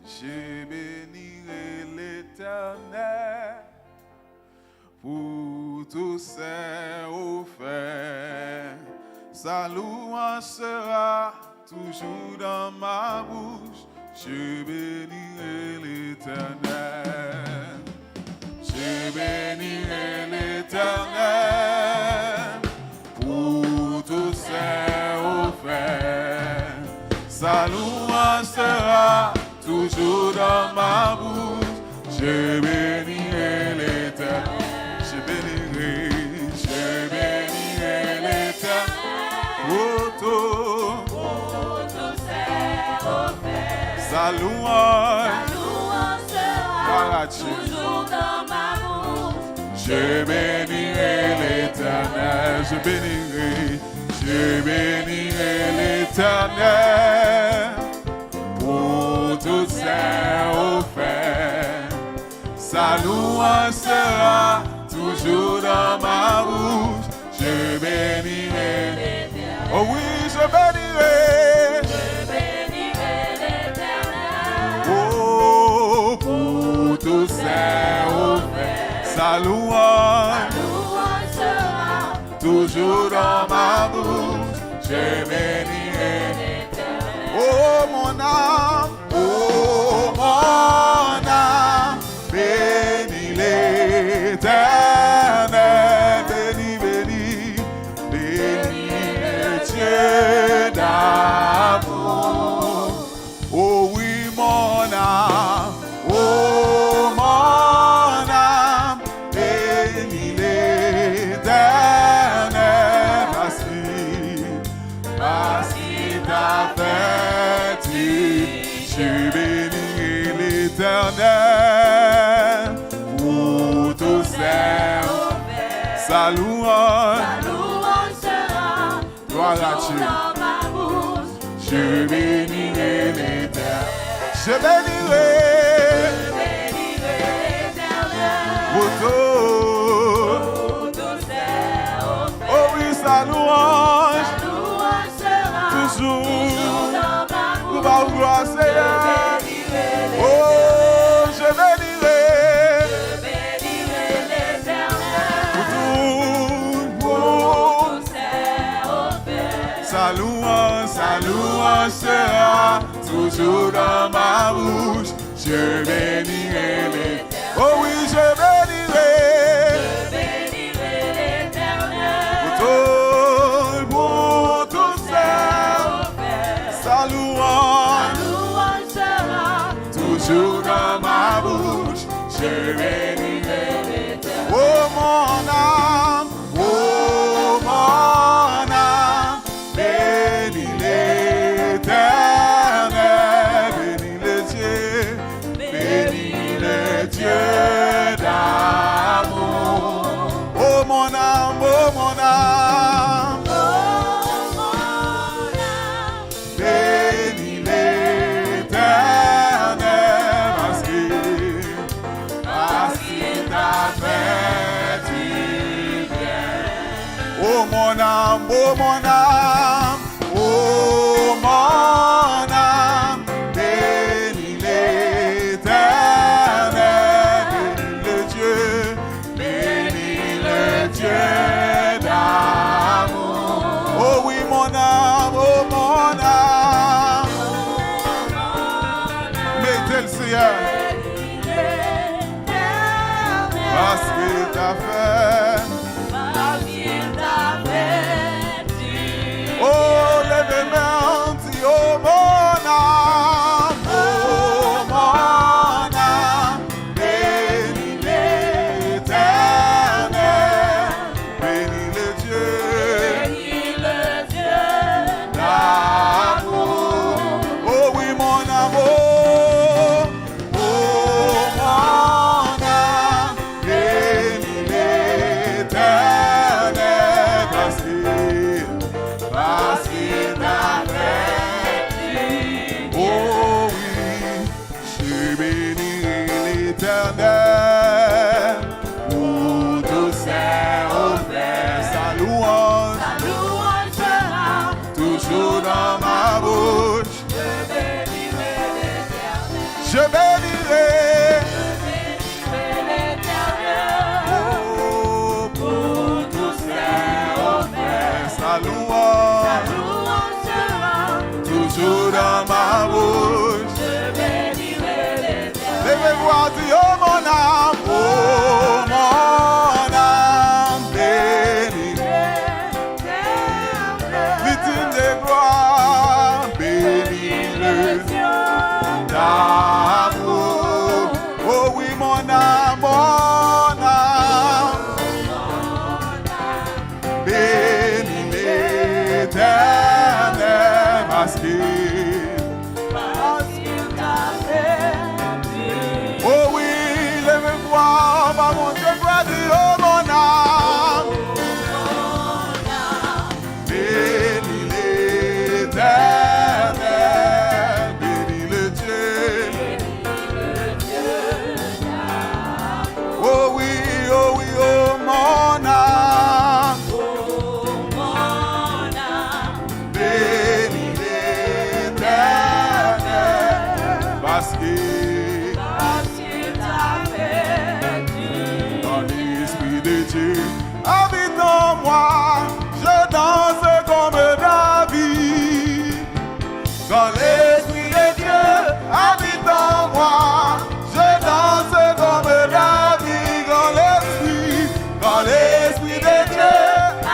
Je bénirai l'Éternel pour tous ses offerts. Sa louange sera toujours dans ma bouche. Je bénirai l'Éternel. Je bénirai l'Éternel pour tous ses offerts. Sa louange sera toujours dans ma bouche. Je bénirai l'Éternel. Je bénirai l'Éternel pour tous ses offerts. Sa louange sera toujours dans ma bouche. Je bénirai l'Éternel. Je bénirai l'Éternel pour toutes ses offerts. Sa louange sera toujours dans ma bouche. Je bénirai l'Éternel. Oh oui, je bénirai l'Éternel. Oh, pour tous ses offerts. Sa louange sera toujours dans ma bouche. Je bénirai l'Éternel. Oh mon âme, bénis l'Éternel. Bénis, bénis, bénis le Dieu d'amour. Oh oui mon âme, bénis l'Éternel. Parce qu'il t'a fait, je bénis l'Éternel pour tous ses offerts. Sa louange sera gloire à Dieu. Je bénirai l'Éternel. Je bénirai l'Éternel pour tous ses offerts. Oh oui, sa louange sera toujours dans ma bouche. Gloire, Seigneur. Oh, je bénirai l'Éternel pour ses offerts. Sa louange sera toujours dans ma bouche. Je bénirai l'Éternel. Oh oui, je bénirai l'Éternel pour tous ses offerts. Sa louange sera toujours dans ma bouche. Je bénirai l'Éternel. Oh mon âme, bénis l'Éternel. Bénis le Dieu d'amour. Oh mon âme, bénis l'Éternel. Parce qu'il t'a fait du bien. Oh mon âme, bénis l'Éternel. Bénis le Dieu d'amour. Oh oui, mon âme, mettez le Seigneur. Parce qu'il t'a fait. Oh, lève-moi, dis, oh mon âme, bénis l'Éternel. Bénis le Dieu d'amour. Oh oui, mon amour, bénis l'Éternel. Je bénirai l'Éternel. oh, Pour tous ses offres, sa louange sa louange sera toujours dans ma bouche. Je bénirai l'Éternel. Levez-moi, dis, oh mon âme bénit. Victime de gloire, bénis-le d'amour. Oh oui, mon âme, bénis l'Éternel, parce qu'il t'a fait du oh oui, levez-moi, va monter, gloire, dis, oh mon âme, bénis l'Éternel, bénis le Dieu. Oh oui, oh mon âme, bénis l'Éternel, parce qu'il t'a fait du dans l'Esprit de Dieu habite en moi, je danse comme David. Dans l'Esprit de Dieu habite en moi, je danse comme David. Dans l'Esprit de Dieu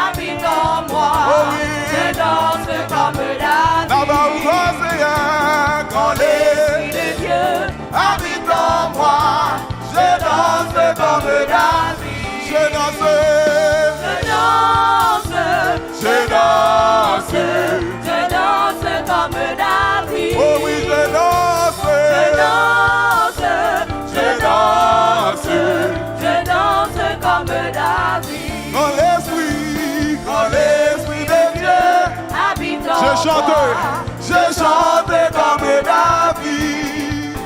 habite en moi. oh oui, Je danse comme David. là-bas où je sais, quand L'Esprit l'Esprit de Dieu habite en moi, je danse comme David. Je danse, je danse, je danse. je danse comme David. Oh oui, je danse, Je danse, je danse. je danse comme David. Quand l'Esprit de Dieu, Habite en je chante moi. comme David.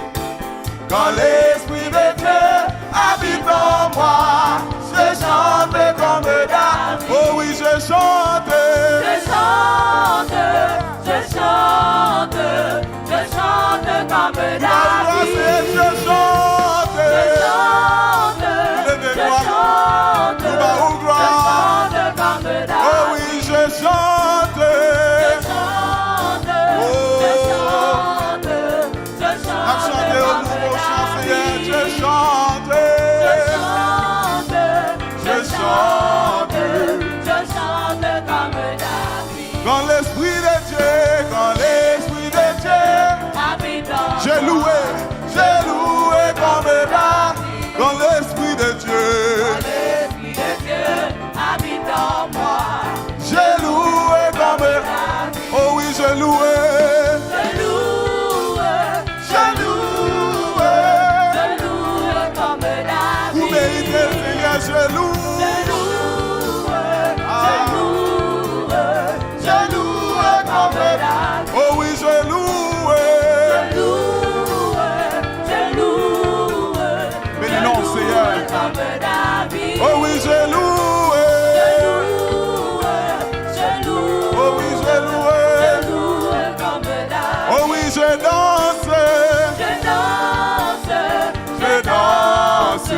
Quand l'Esprit de Dieu habite en moi, je chante comme David. Oh oui, je chante. Je chante, je chante, je chante comme David. Je chante. Je chante, je chante, je chante comme David. Oh oui, je chante. Je chante, je chante, je À chante chanter au comme nouveau chant, Seigneur, David. je chante. Je chante comme David. Quand l'Esprit de Dieu, Habite en j'ai loué comme David. Quand l'Esprit de Dieu, l'Esprit de Dieu habite en moi. j'ai loué comme David. oh oui, j'ai loué. Je loue, je loue, je loue comme David. Vous méritez le Seigneur, je loue. Je loue, je loue, je loue comme David. Oh oui, je loue. Je loue, je loue, Mais je non, loue Seigneur. comme David. Oh oui, j'ai loué. Je loue, je loue, Oh oui, j'ai loué. je loue comme David. Oh oui, je danse. Je danse, Je danse.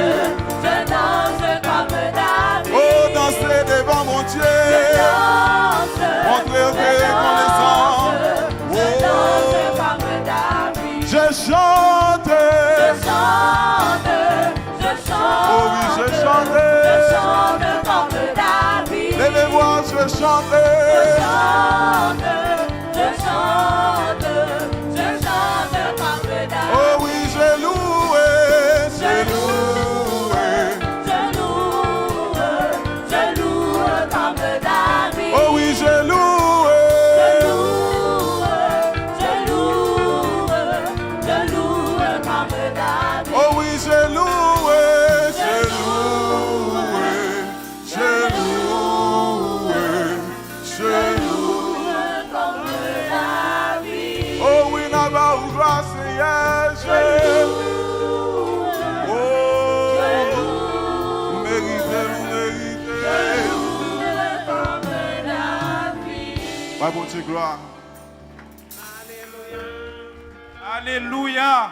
je danse comme David. Oh, danser devant mon Dieu. Je danse, Montrer je reconnaissant. danse, je danse comme David. Je chante. Je chante, je chante. Oh oui, je chante. Je chante comme David. Levez-moi, je chante. Je chante, je chante, je chante comme David. Oh oui, j'ai loué. J'ai loué. Je loue, je loue comme David. Oh oui, j'ai loué. Je loue, je loue, je loue comme David. Oh oui, j'ai loué. J'ai loué. J'ai loué. J'ai loué. Comme David. Oh oui, là-bas où gloire, Seigneur, j'ai oh, vous méritez, vous méritez. Comme David. Ma bonne gloire. Alléluia.